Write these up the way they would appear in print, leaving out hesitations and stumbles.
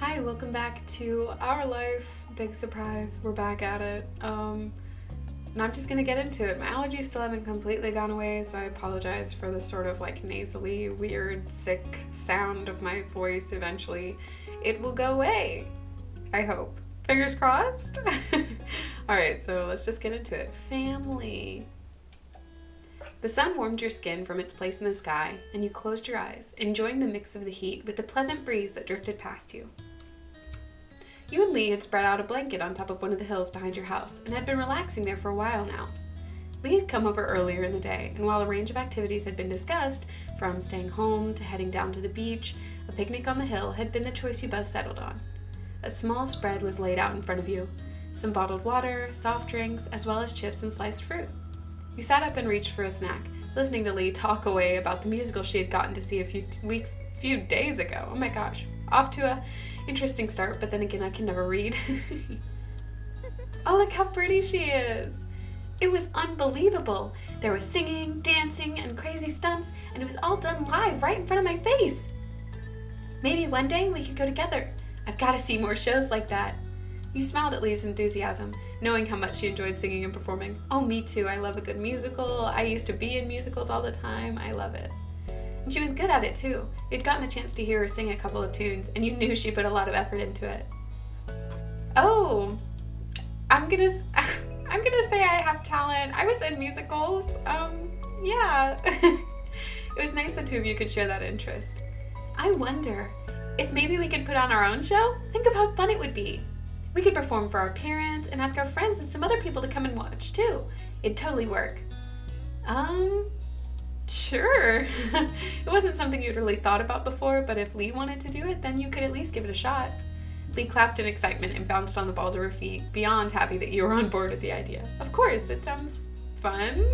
Hi, welcome back to Our Life. Big surprise, we're back at it. And I'm just gonna get into it. My allergies still haven't completely gone away, so I apologize for the sort of like nasally, weird, sick sound of my voice eventually. It will go away. I hope. Fingers crossed. Alright, so let's just get into it. Family. The sun warmed your skin from its place in the sky, and you closed your eyes, enjoying the mix of the heat with the pleasant breeze that drifted past you. You and Lee had spread out a blanket on top of one of the hills behind your house and had been relaxing there for a while now. Lee had come over earlier in the day, and while a range of activities had been discussed, from staying home to heading down to the beach, a picnic on the hill had been the choice you both settled on. A small spread was laid out in front of you, some bottled water, soft drinks, as well as chips and sliced fruit. You sat up and reached for a snack, listening to Lee talk away about the musical she had gotten to see a few days ago. Oh my gosh. Off to a interesting start, but then again, I can never read. Oh, look how pretty she is. It was unbelievable. There was singing, dancing, and crazy stunts, and it was all done live right in front of my face. Maybe one day we could go together. I've got to see more shows like that. You smiled at Lee's enthusiasm, knowing how much she enjoyed singing and performing. Oh, me too. I love a good musical. I used to be in musicals all the time. I love it. And she was good at it too. You'd gotten a chance to hear her sing a couple of tunes, and you knew she put a lot of effort into it. Oh, I'm gonna say I have talent. I was in musicals. Yeah. It was nice the two of you could share that interest. I wonder if maybe we could put on our own show? Think of how fun it would be. We could perform for our parents and ask our friends and some other people to come and watch too. It'd totally work. Sure. It wasn't something you'd really thought about before, but if Lee wanted to do it, then you could at least give it a shot. Lee clapped in excitement and bounced on the balls of her feet, beyond happy that you were on board with the idea. Of course, it sounds fun?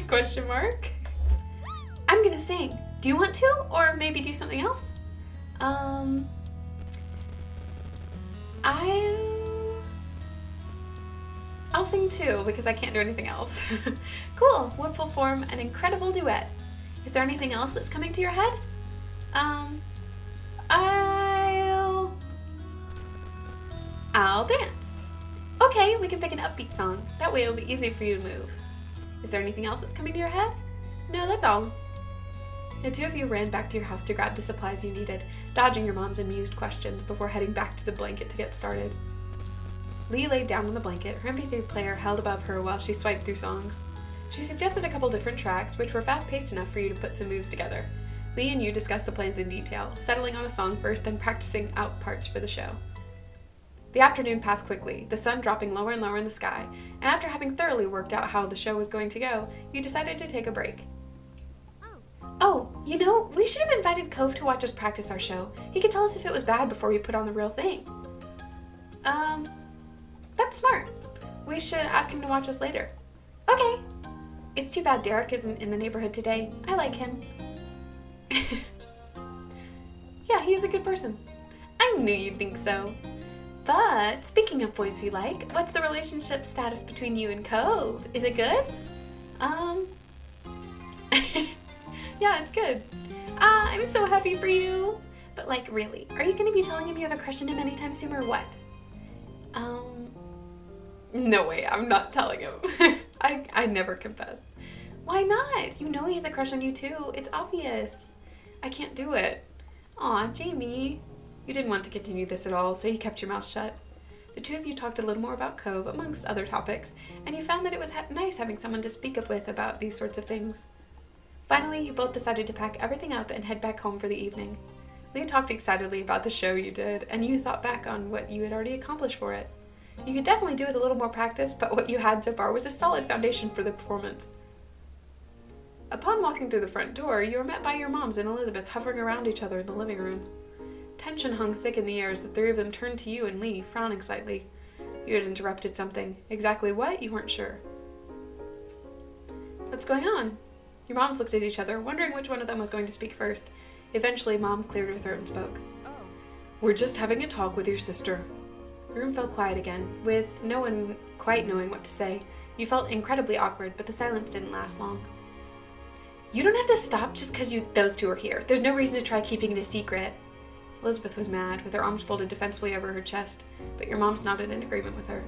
Question mark. I'm gonna sing. Do you want to? Or maybe do something else? I'll sing too, because I can't do anything else. Cool, we'll perform an incredible duet. Is there anything else that's coming to your head? I'll dance. Okay, we can pick an upbeat song. That way it'll be easy for you to move. Is there anything else that's coming to your head? No, that's all. The two of you ran back to your house to grab the supplies you needed, dodging your mom's amused questions before heading back to the blanket to get started. Lee laid down on the blanket, her MP3 player held above her while she swiped through songs. She suggested a couple different tracks, which were fast-paced enough for you to put some moves together. Lee and you discussed the plans in detail, settling on a song first, then practicing out parts for the show. The afternoon passed quickly, the sun dropping lower and lower in the sky, and after having thoroughly worked out how the show was going to go, you decided to take a break. Oh, we should have invited Cove to watch us practice our show. He could tell us if it was bad before we put on the real thing. That's smart. We should ask him to watch us later. Okay. It's too bad Derek isn't in the neighborhood today. I like him. Yeah, he's a good person. I knew you'd think so. But speaking of boys we like, what's the relationship status between you and Cove? Is it good? Yeah, it's good. I'm so happy for you. But really, are you going to be telling him you have a crush on him anytime soon or what? No way, I'm not telling him. I never confess. Why not? You know he has a crush on you too. It's obvious. I can't do it. Aw, Jamie. You didn't want to continue this at all, so you kept your mouth shut. The two of you talked a little more about Cove, amongst other topics, and you found that it was nice having someone to speak up with about these sorts of things. Finally, you both decided to pack everything up and head back home for the evening. Lee talked excitedly about the show you did, and you thought back on what you had already accomplished for it. You could definitely do with a little more practice, but what you had so far was a solid foundation for the performance. Upon walking through the front door, you were met by your moms and Elizabeth hovering around each other in the living room. Tension hung thick in the air as the three of them turned to you and Lee, frowning slightly. You had interrupted something. Exactly what, you weren't sure. What's going on? Your moms looked at each other, wondering which one of them was going to speak first. Eventually, Mom cleared her throat and spoke. We're just having a talk with your sister. The room fell quiet again, with no one quite knowing what to say. You felt incredibly awkward, but the silence didn't last long. You don't have to stop just because those two are here. There's no reason to try keeping it a secret. Elizabeth was mad, with her arms folded defensively over her chest, but your mom's nodded in agreement with her.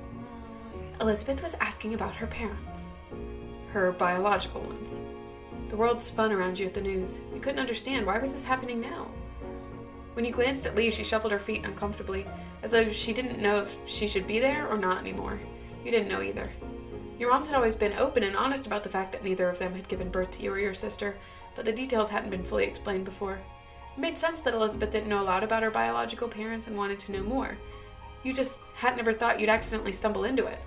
Elizabeth was asking about her parents. Her biological ones. The world spun around you at the news. You couldn't understand, why was this happening now? When you glanced at Lee, she shuffled her feet uncomfortably, as though she didn't know if she should be there or not anymore. You didn't know either. Your moms had always been open and honest about the fact that neither of them had given birth to you or your sister, but the details hadn't been fully explained before. It made sense that Elizabeth didn't know a lot about her biological parents and wanted to know more. You just had never thought you'd accidentally stumble into it.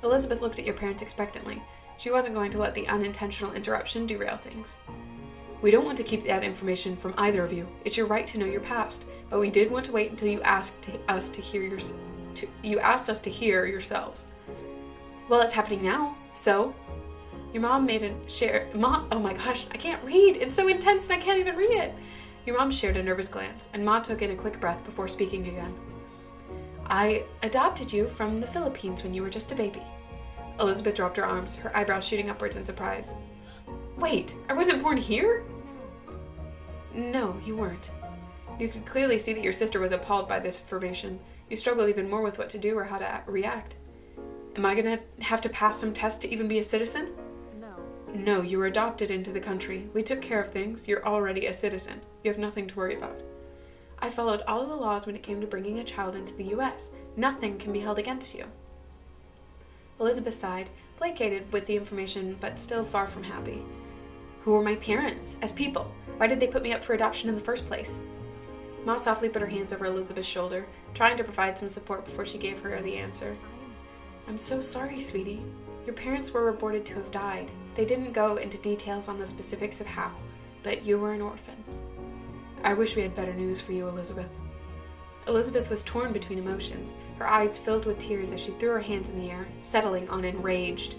Elizabeth looked at your parents expectantly. She wasn't going to let the unintentional interruption derail things. We don't want to keep that information from either of you. It's your right to know your past, but we did want to wait until you asked us to hear yourselves. Well, it's happening now, so... Your mom made a oh my gosh, I can't read. It's so intense and I can't even read it. Your mom shared a nervous glance, and Ma took in a quick breath before speaking again. I adopted you from the Philippines when you were just a baby. Elizabeth dropped her arms, her eyebrows shooting upwards in surprise. Wait, I wasn't born here? No, you weren't. You could clearly see that your sister was appalled by this information. You struggled even more with what to do or how to react. Am I gonna have to pass some tests to even be a citizen? No, you were adopted into the country. We took care of things. You're already a citizen. You have nothing to worry about. I followed all of the laws when it came to bringing a child into the U.S. Nothing can be held against you. Elizabeth sighed, placated with the information, but still far from happy. Who were my parents, as people? Why did they put me up for adoption in the first place? Ma softly put her hands over Elizabeth's shoulder, trying to provide some support before she gave her the answer. I'm so sorry, sweetie. Your parents were reported to have died. They didn't go into details on the specifics of how, but you were an orphan. I wish we had better news for you, Elizabeth. Elizabeth was torn between emotions, her eyes filled with tears as she threw her hands in the air, settling on enraged.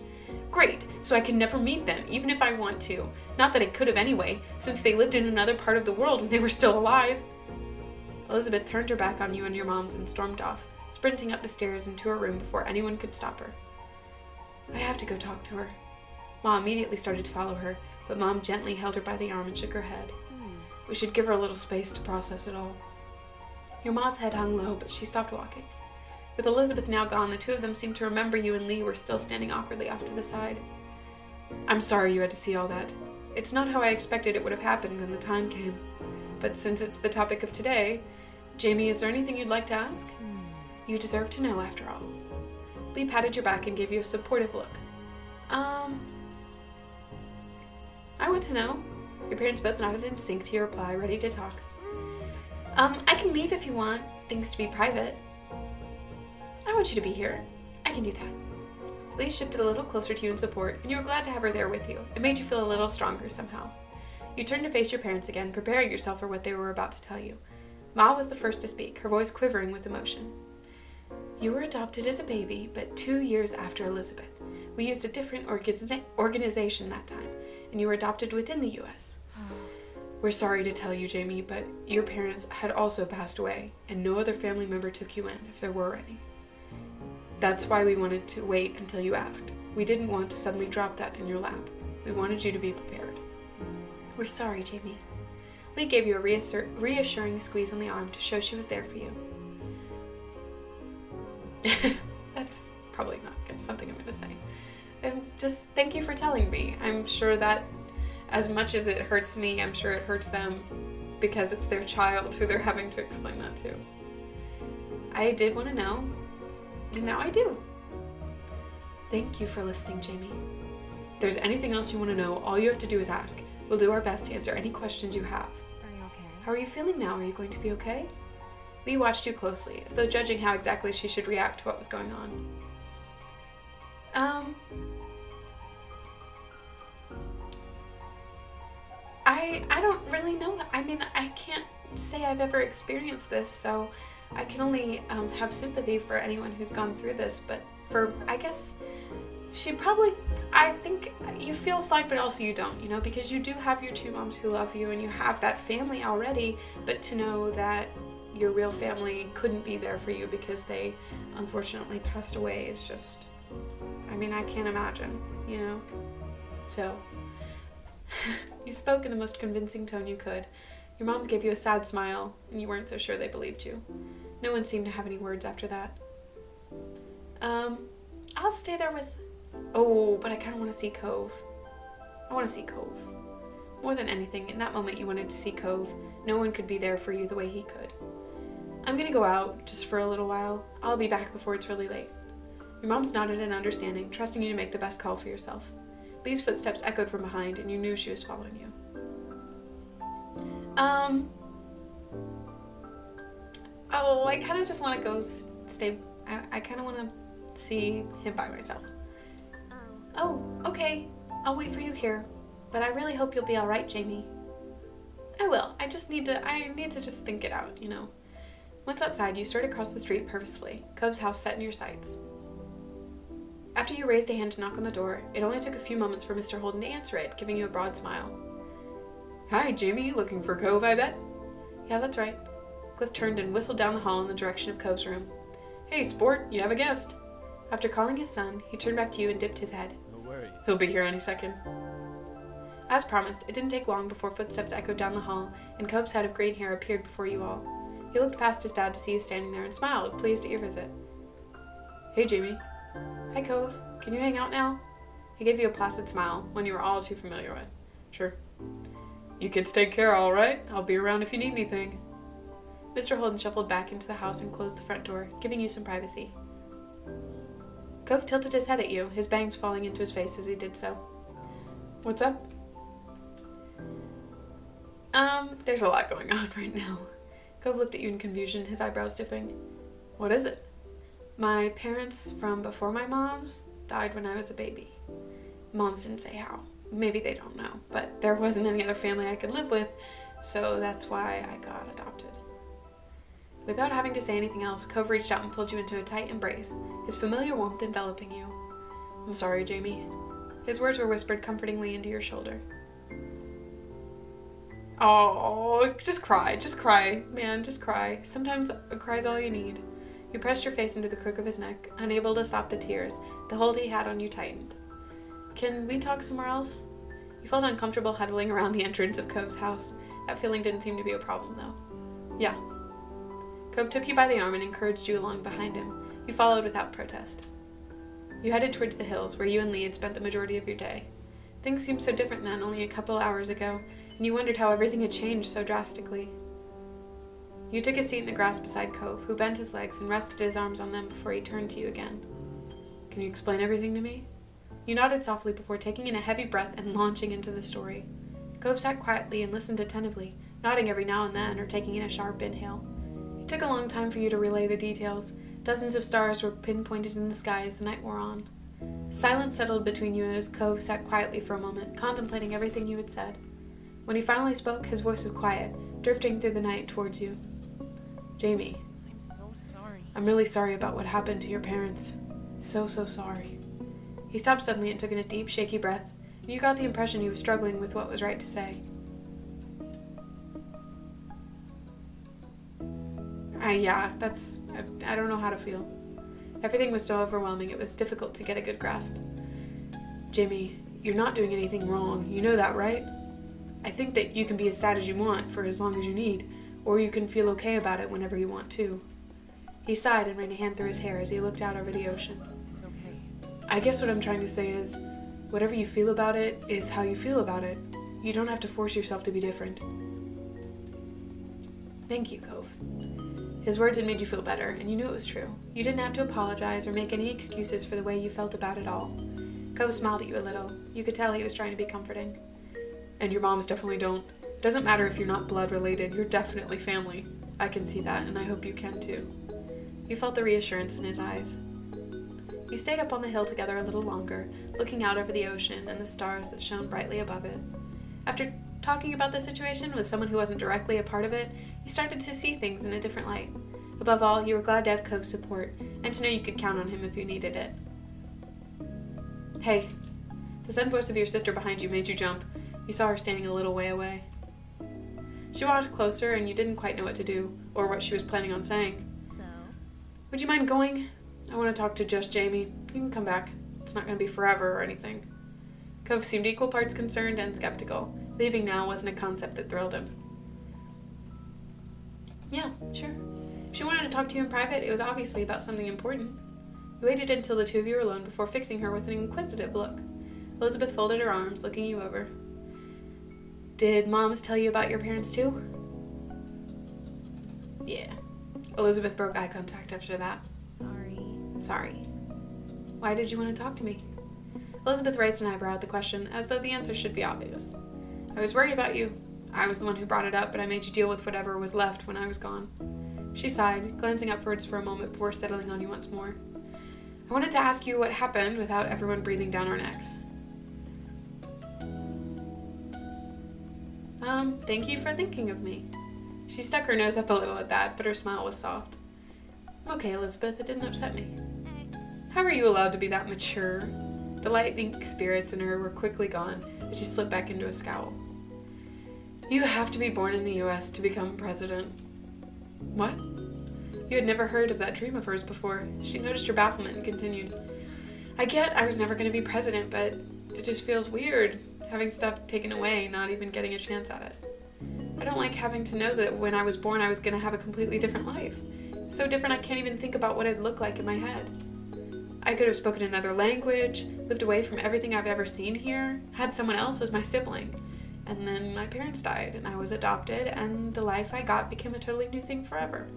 Great, so I can never meet them, even if I want to. Not that I could have anyway, since they lived in another part of the world when they were still alive. Elizabeth turned her back on you and your moms and stormed off, sprinting up the stairs into her room before anyone could stop her. I have to go talk to her. Ma immediately started to follow her, but Mom gently held her by the arm and shook her head. We should give her a little space to process it all. Your Ma's head hung low, but she stopped walking. With Elizabeth now gone, the two of them seemed to remember you and Lee were still standing awkwardly off to the side. I'm sorry you had to see all that. It's not how I expected it would have happened when the time came. But since it's the topic of today, Jamie, is there anything you'd like to ask? You deserve to know, after all. Lee patted your back and gave you a supportive look. I want to know. Your parents both nodded in sync to your reply, ready to talk. I can leave if you want things to be private. I want you to be here. I can do that. Lee shifted a little closer to you in support, and you were glad to have her there with you. It made you feel a little stronger somehow. You turned to face your parents again, preparing yourself for what they were about to tell you. Ma was the first to speak, her voice quivering with emotion. You were adopted as a baby, but 2 years after Elizabeth. We used a different organization that time, and you were adopted within the U.S. We're sorry to tell you, Jamie, but your parents had also passed away, and no other family member took you in, if there were any. That's why we wanted to wait until you asked. We didn't want to suddenly drop that in your lap. We wanted you to be prepared. We're sorry, Jamie. Lee gave you a reassuring squeeze on the arm to show she was there for you. That's probably not something I'm going to say. Just thank you for telling me. I'm sure that as much as it hurts me, I'm sure it hurts them because it's their child who they're having to explain that to. I did want to know, and now I do. Thank you for listening, Jamie. If there's anything else you want to know, all you have to do is ask. We'll do our best to answer any questions you have. Are you okay? How are you feeling now? Are you going to be okay? Lee watched you closely, as though judging how exactly she should react to what was going on. I don't really know. I mean, I can't say I've ever experienced this, so I can only have sympathy for anyone who's gone through this, but I guess she probably, I think you feel fine, but also you don't, because you do have your two moms who love you, and you have that family already, but to know that your real family couldn't be there for you because they unfortunately passed away is just, I can't imagine, So, you spoke in the most convincing tone you could. Your moms gave you a sad smile, and you weren't so sure they believed you. No one seemed to have any words after that. I'll stay there with... Oh, but I kind of want to see Cove. I want to see Cove. More than anything, in that moment you wanted to see Cove. No one could be there for you the way he could. I'm gonna go out, just for a little while. I'll be back before it's really late. Your mom's nodded in understanding, trusting you to make the best call for yourself. Lee's footsteps echoed from behind, and you knew she was following you. Oh, I kind of just want to go stay... I kind of want to see him by myself. Oh, okay. I'll wait for you here. But I really hope you'll be alright, Jamie. I will. I need to just think it out, you know. Once outside, you strode across the street purposefully, Cove's house set in your sights. After you raised a hand to knock on the door, it only took a few moments for Mr. Holden to answer it, giving you a broad smile. Hi, Jamie. Looking for Cove, I bet? Yeah, that's right. Cliff turned and whistled down the hall in the direction of Cove's room. Hey, sport, you have a guest. After calling his son, he turned back to you and dipped his head. No worries. He'll be here any second. As promised, it didn't take long before footsteps echoed down the hall, and Cove's head of green hair appeared before you all. He looked past his dad to see you standing there and smiled, pleased at your visit. Hey, Jamie. Hi, Cove. Can you hang out now? He gave you a placid smile, one you were all too familiar with. Sure. You kids take care, all right? I'll be around if you need anything. Mr. Holden shuffled back into the house and closed the front door, giving you some privacy. Cove tilted his head at you, his bangs falling into his face as he did so. What's up? There's a lot going on right now. Cove looked at you in confusion, his eyebrows dipping. What is it? My parents from before my mom's died when I was a baby. Moms didn't say how. Maybe they don't know, but there wasn't any other family I could live with, so that's why I got adopted. Without having to say anything else, Cove reached out and pulled you into a tight embrace, his familiar warmth enveloping you. I'm sorry, Jamie. His words were whispered comfortingly into your shoulder. Oh, just cry, man, just cry. Sometimes a cry's all you need. You pressed your face into the crook of his neck, unable to stop the tears. The hold he had on you tightened. Can we talk somewhere else? You felt uncomfortable huddling around the entrance of Cove's house. That feeling didn't seem to be a problem, though. Yeah. Cove took you by the arm and encouraged you along behind him. You followed without protest. You headed towards the hills, where you and Lee had spent the majority of your day. Things seemed so different then, only a couple hours ago, and you wondered how everything had changed so drastically. You took a seat in the grass beside Cove, who bent his legs and rested his arms on them before he turned to you again. Can you explain everything to me? You nodded softly before taking in a heavy breath and launching into the story. Cove sat quietly and listened attentively, nodding every now and then or taking in a sharp inhale. It took a long time for you to relay the details. Dozens of stars were pinpointed in the sky as the night wore on. Silence settled between you as Cove sat quietly for a moment, contemplating everything you had said. When he finally spoke, his voice was quiet, drifting through the night towards you. Jamie. I'm so sorry. I'm really sorry about what happened to your parents. So sorry. He stopped suddenly and took in a deep, shaky breath, and you got the impression he was struggling with what was right to say. I don't know how to feel. Everything was so overwhelming, it was difficult to get a good grasp. Jamie, you're not doing anything wrong. You know that, right? I think that you can be as sad as you want for as long as you need, or you can feel okay about it whenever you want to. He sighed and ran a hand through his hair as he looked out over the ocean. It's okay. I guess what I'm trying to say is, whatever you feel about it is how you feel about it. You don't have to force yourself to be different. Thank you, Cove. His words had made you feel better, and you knew it was true. You didn't have to apologize or make any excuses for the way you felt about it all. Cove smiled at you a little. You could tell he was trying to be comforting. And your moms definitely don't. It doesn't matter if you're not blood related, you're definitely family. I can see that, and I hope you can too. You felt the reassurance in his eyes. You stayed up on the hill together a little longer, looking out over the ocean and the stars that shone brightly above it. After talking about the situation with someone who wasn't directly a part of it, you started to see things in a different light. Above all, you were glad to have Cove's support, and to know you could count on him if you needed it. Hey, the sudden voice of your sister behind you made you jump. You saw her standing a little way away. She walked closer, and you didn't quite know what to do, or what she was planning on saying. So? Would you mind going? I want to talk to just Jamie. You can come back. It's not going to be forever or anything. Cove seemed equal parts concerned and skeptical. Leaving now wasn't a concept that thrilled him. Yeah, sure. If she wanted to talk to you in private, it was obviously about something important. You waited until the two of you were alone before fixing her with an inquisitive look. Elizabeth folded her arms, looking you over. Did Moms tell you about your parents too? Yeah. Elizabeth broke eye contact after that. Sorry. Why did you want to talk to me? Elizabeth raised an eyebrow at the question, as though the answer should be obvious. I was worried about you. I was the one who brought it up, but I made you deal with whatever was left when I was gone. She sighed, glancing upwards for a moment before settling on you once more. I wanted to ask you what happened without everyone breathing down our necks. Thank you for thinking of me. She stuck her nose up a little at that, but her smile was soft. Okay, Elizabeth, it didn't upset me. How are you allowed to be that mature? The lightning spirits in her were quickly gone, but she slipped back into a scowl. You have to be born in the U.S. to become president. What? You had never heard of that dream of hers before. She noticed your bafflement and continued. I get I was never going to be president, but it just feels weird, having stuff taken away, not even getting a chance at it. I don't like having to know that when I was born I was going to have a completely different life. So different I can't even think about what it'd look like in my head. I could have spoken another language, lived away from everything I've ever seen here, had someone else as my sibling. And then my parents died, and I was adopted, and the life I got became a totally new thing forever.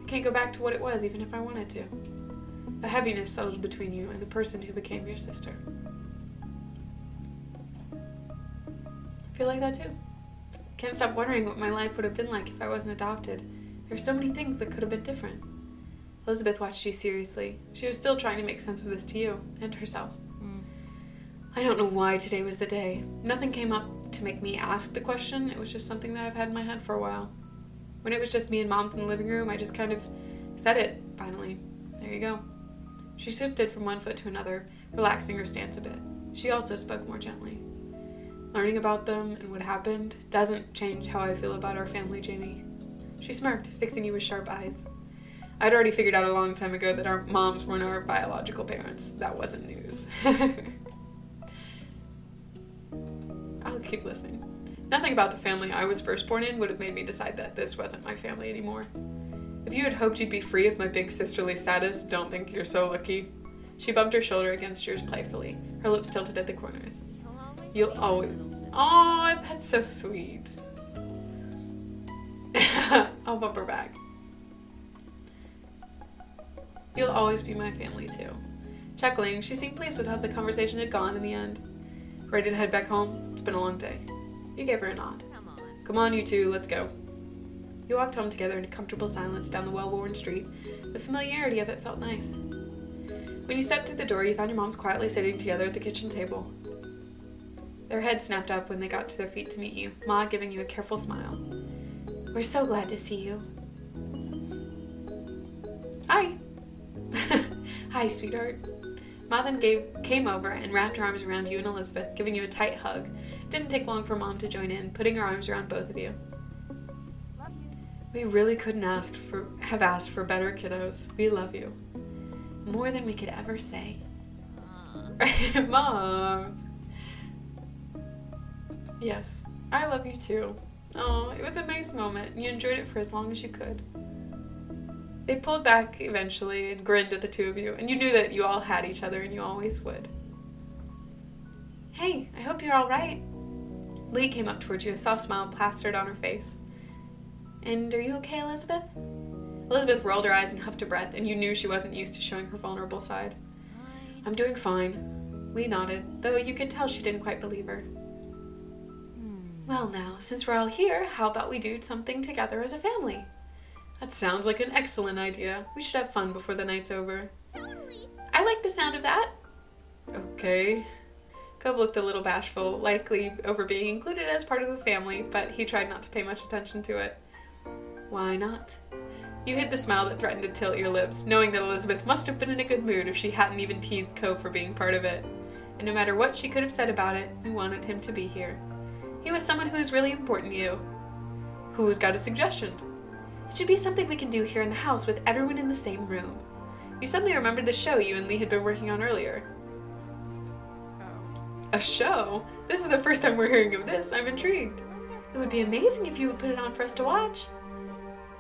I can't go back to what it was, even if I wanted to. A heaviness settled between you and the person who became your sister. I feel like that too. Can't stop wondering what my life would have been like if I wasn't adopted. There are so many things that could have been different. Elizabeth watched you seriously. She was still trying to make sense of this to you, and herself. I don't know why today was the day. Nothing came up to make me ask the question. It was just something that I've had in my head for a while. When it was just me and Mom's in the living room, I just kind of said it, finally. There you go. She shifted from one foot to another, relaxing her stance a bit. She also spoke more gently. Learning about them and what happened doesn't change how I feel about our family, Jamie. She smirked, fixing you with sharp eyes. I'd already figured out a long time ago that our moms weren't our biological parents. That wasn't news. I'll keep listening. Nothing about the family I was first born in would have made me decide that this wasn't my family anymore. If you had hoped you'd be free of my big sisterly status, don't think you're so lucky. She bumped her shoulder against yours playfully, her lips tilted at the corners. You'll always... Aw, that's so sweet. I'll bump her back. You'll always be my family, too. Chuckling, she seemed pleased with how the conversation had gone in the end. Ready to head back home? It's been a long day. You gave her a nod. Come on, you two, let's go. You walked home together in a comfortable silence down the well-worn street. The familiarity of it felt nice. When you stepped through the door, you found your moms quietly sitting together at the kitchen table. Their heads snapped up when they got to their feet to meet you, Ma giving you a careful smile. We're so glad to see you. Hi. Hi, sweetheart. Ma then came over and wrapped her arms around you and Elizabeth, giving you a tight hug. It didn't take long for Mom to join in, putting her arms around both of you. We really couldn't have asked for better, kiddos. We love you. More than we could ever say. Mom. Yes, I love you too. Oh, it was a nice moment, and you enjoyed it for as long as you could. They pulled back eventually and grinned at the two of you, and you knew that you all had each other, and you always would. Hey, I hope you're all right. Lee came up towards you, a soft smile plastered on her face. And are you okay, Elizabeth? Elizabeth rolled her eyes and huffed a breath, and you knew she wasn't used to showing her vulnerable side. I'm doing fine. Lee nodded, though you could tell she didn't quite believe her. Well now, since we're all here, how about we do something together as a family? That sounds like an excellent idea. We should have fun before the night's over. Totally. I like the sound of that. Okay. Cove looked a little bashful, likely over being included as part of the family, but he tried not to pay much attention to it. Why not? You hid the smile that threatened to tilt your lips, knowing that Elizabeth must have been in a good mood if she hadn't even teased Cove for being part of it. And no matter what she could have said about it, we wanted him to be here. He was someone who is really important to you. Who's got a suggestion? It should be something we can do here in the house with everyone in the same room. You suddenly remembered the show you and Lee had been working on earlier. A show? This is the first time we're hearing of this. I'm intrigued. It would be amazing if you would put it on for us to watch.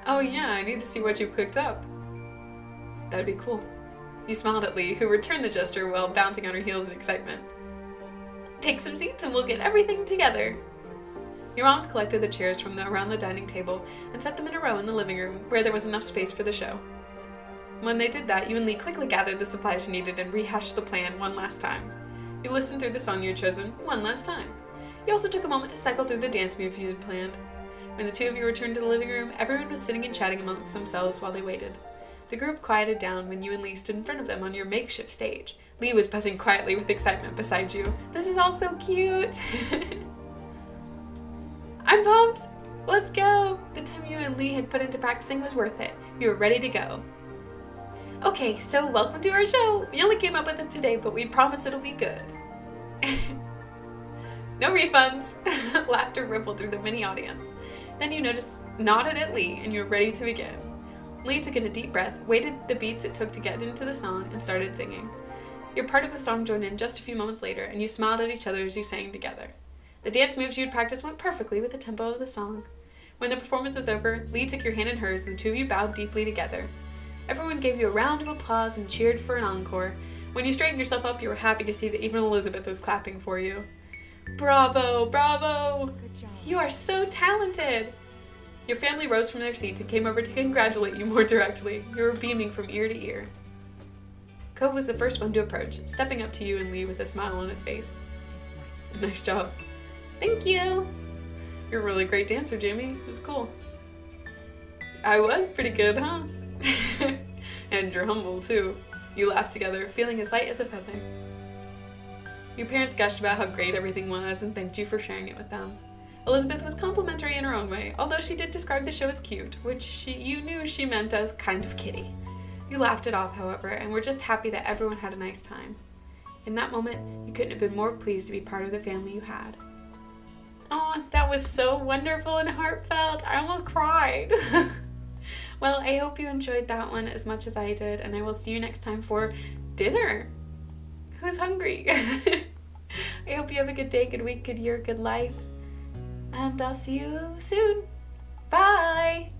Oh yeah, I need to see what you've cooked up. That'd be cool. You smiled at Lee, who returned the gesture while bouncing on her heels in excitement. Take some seats and we'll get everything together. Your moms collected the chairs from around the dining table and set them in a row in the living room where there was enough space for the show. When they did that, you and Lee quickly gathered the supplies you needed and rehashed the plan one last time. You listened through the song you had chosen one last time. You also took a moment to cycle through the dance moves you had planned. When the two of you returned to the living room, everyone was sitting and chatting amongst themselves while they waited. The group quieted down when you and Lee stood in front of them on your makeshift stage. Lee was buzzing quietly with excitement beside you. This is all so cute! I'm pumped! Let's go! The time you and Lee had put into practicing was worth it. You were ready to go. Okay, so welcome to our show. We only came up with it today, but we promise it'll be good. No refunds! Laughter rippled through the mini audience. Then you nodded at Lee, and you were ready to begin. Lee took in a deep breath, waited the beats it took to get into the song, and started singing. Your part of the song joined in just a few moments later, and you smiled at each other as you sang together. The dance moves you had practiced went perfectly with the tempo of the song. When the performance was over, Lee took your hand in hers, and the two of you bowed deeply together. Everyone gave you a round of applause and cheered for an encore. When you straightened yourself up, you were happy to see that even Elizabeth was clapping for you. Bravo! Bravo! Good job. You are so talented! Your family rose from their seats and came over to congratulate you more directly. You were beaming from ear to ear. Cove was the first one to approach, stepping up to you and Lee with a smile on his face. It's nice. Nice job. Thank you! You're a really great dancer, Jamie. It was cool. I was pretty good, huh? And you're humble, too. You laughed together, feeling as light as a feather. Your parents gushed about how great everything was and thanked you for sharing it with them. Elizabeth was complimentary in her own way, although she did describe the show as cute, which you knew she meant as kind of kiddie. You laughed it off, however, and were just happy that everyone had a nice time. In that moment, you couldn't have been more pleased to be part of the family you had. Oh, that was so wonderful and heartfelt. I almost cried. Well, I hope you enjoyed that one as much as I did, and I will see you next time for dinner. Who's hungry? I hope you have a good day, good week, good year, good life. And I'll see you soon. Bye!